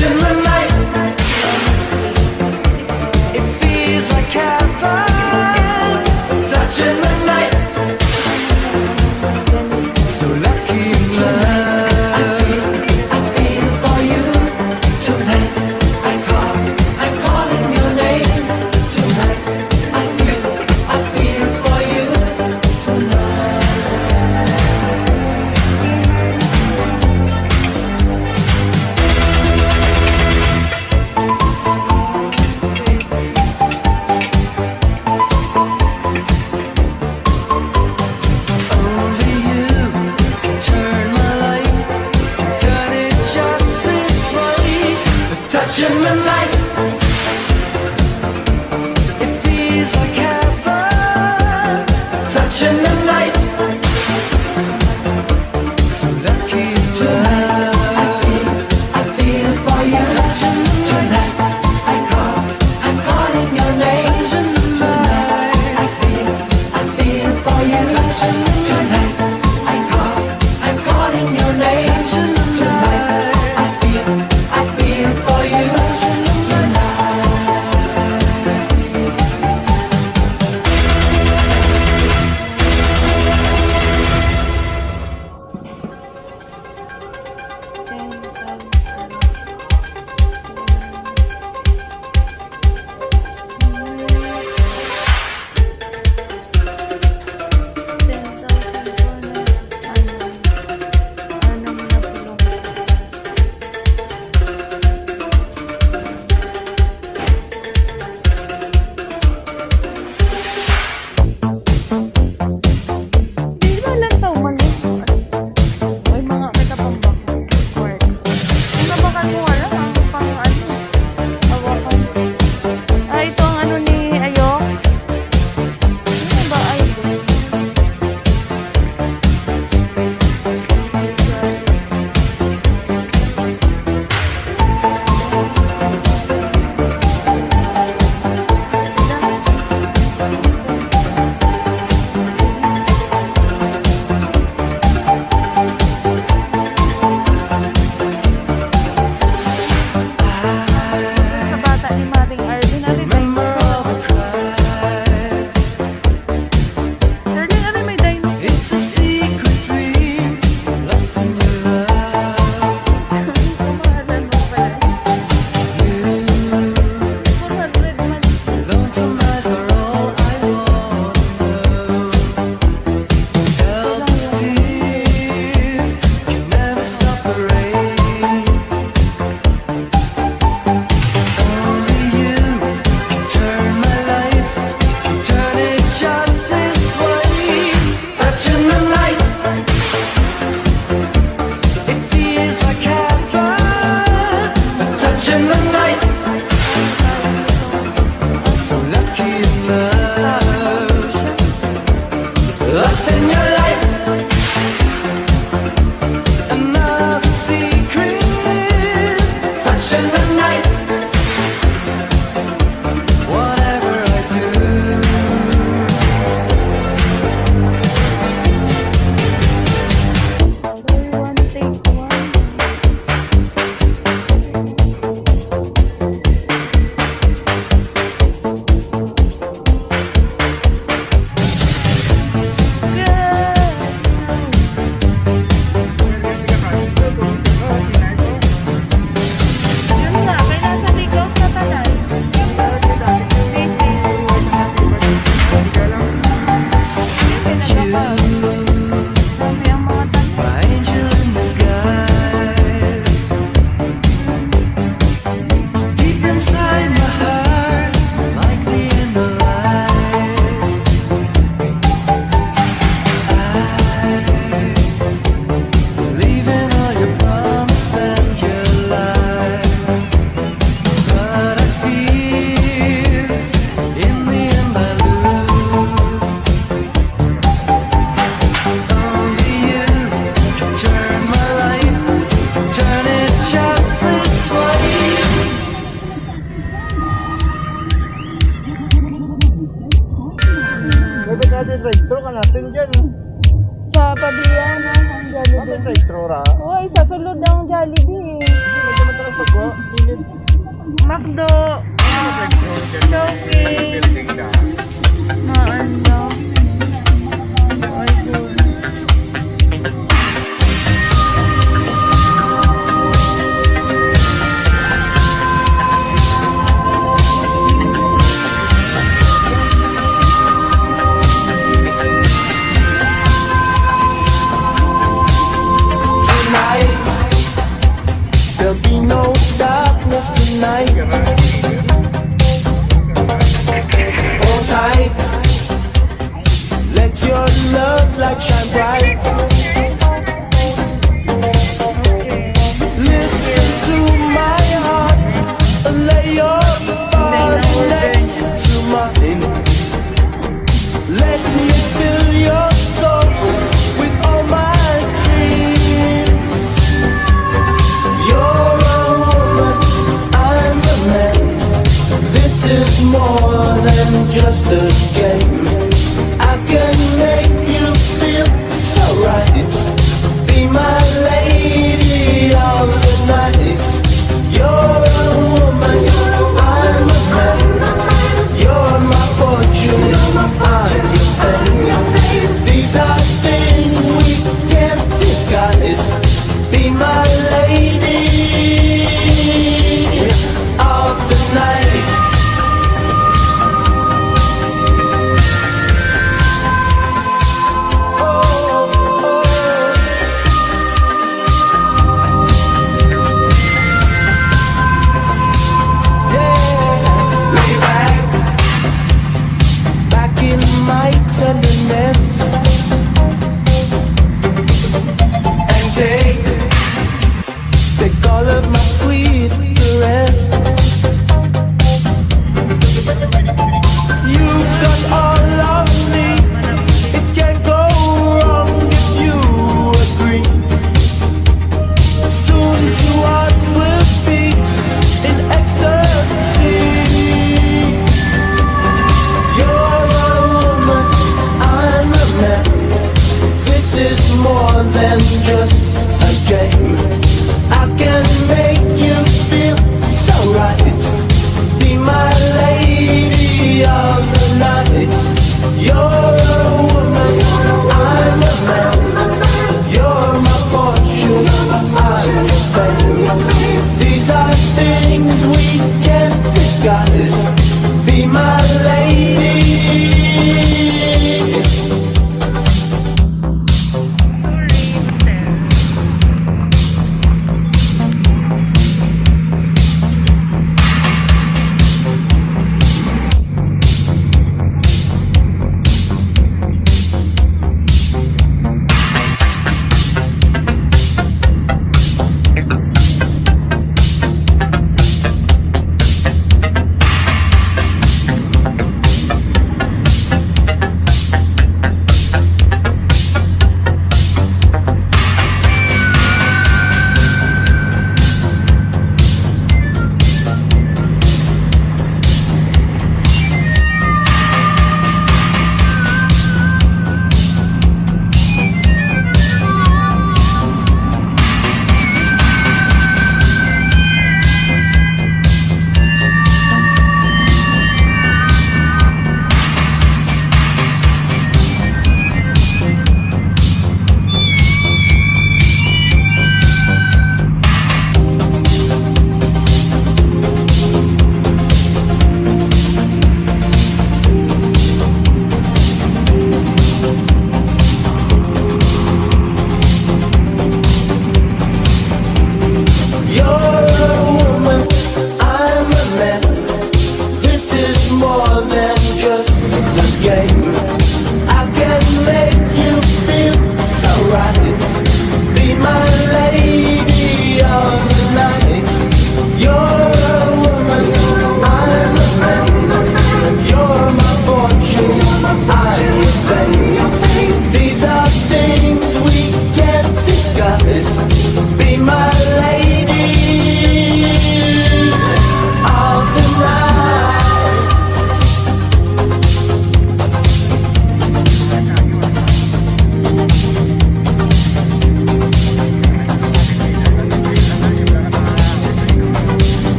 touching the night. It feels like heaven, touching the night. So lucky love. I feel for you tonight. I'm calling your name tonight. I feel for you tonight. Only you can turn my life, turn it just this way. Touching the night. It feels like heaven, touching the night. So lucky love. I feel for you touching tonight. I'm calling your name tonight. I feel for you touching tonight. I'm calling your name tonight. I feel for you touching tonight. Di ba lang tao man eh? Ay, mga kita pang bakal. Work. Ang nabakan mo wala, ang pang ano. Hawakan. Ah, ito ang ano ni Ayok. Ano ba ay? Sa bata ni Mating Arvin, ano yung dino? Darling, ano yung may dino? It's a secret dream, lost in your love. Kumahalan mo pala. 400 man. Lonesome eyes are all I want to know. Helpless tears can never stop the rain. Only you can turn my life, can turn it just this way. Touching the night. It feels like heaven, touching the night. So lucky in love, lost in your light. Another secret, touching the night. Whatever I do, One take one. Yun nga, kaya nasa ligaw ka tanan. my angel in disguise. Deep inside my heart, like the end of light. I believe in all your promises and your lies, but I fear in the end I lose. Only you can turn my life, turn it just this way. Pwede ka din drive-thru ka natin dyan. Sa pabiyan ang Bakit Jollibee. drive-thru ra? Uy, sa sulod na ang Jollibee. Hindi, medyo madalas Pagwa, init. Macdo. Joking. Maanda. Ay, good. Tonight, there'll be no darkness tonight. Hold tight, let your love light shine bright.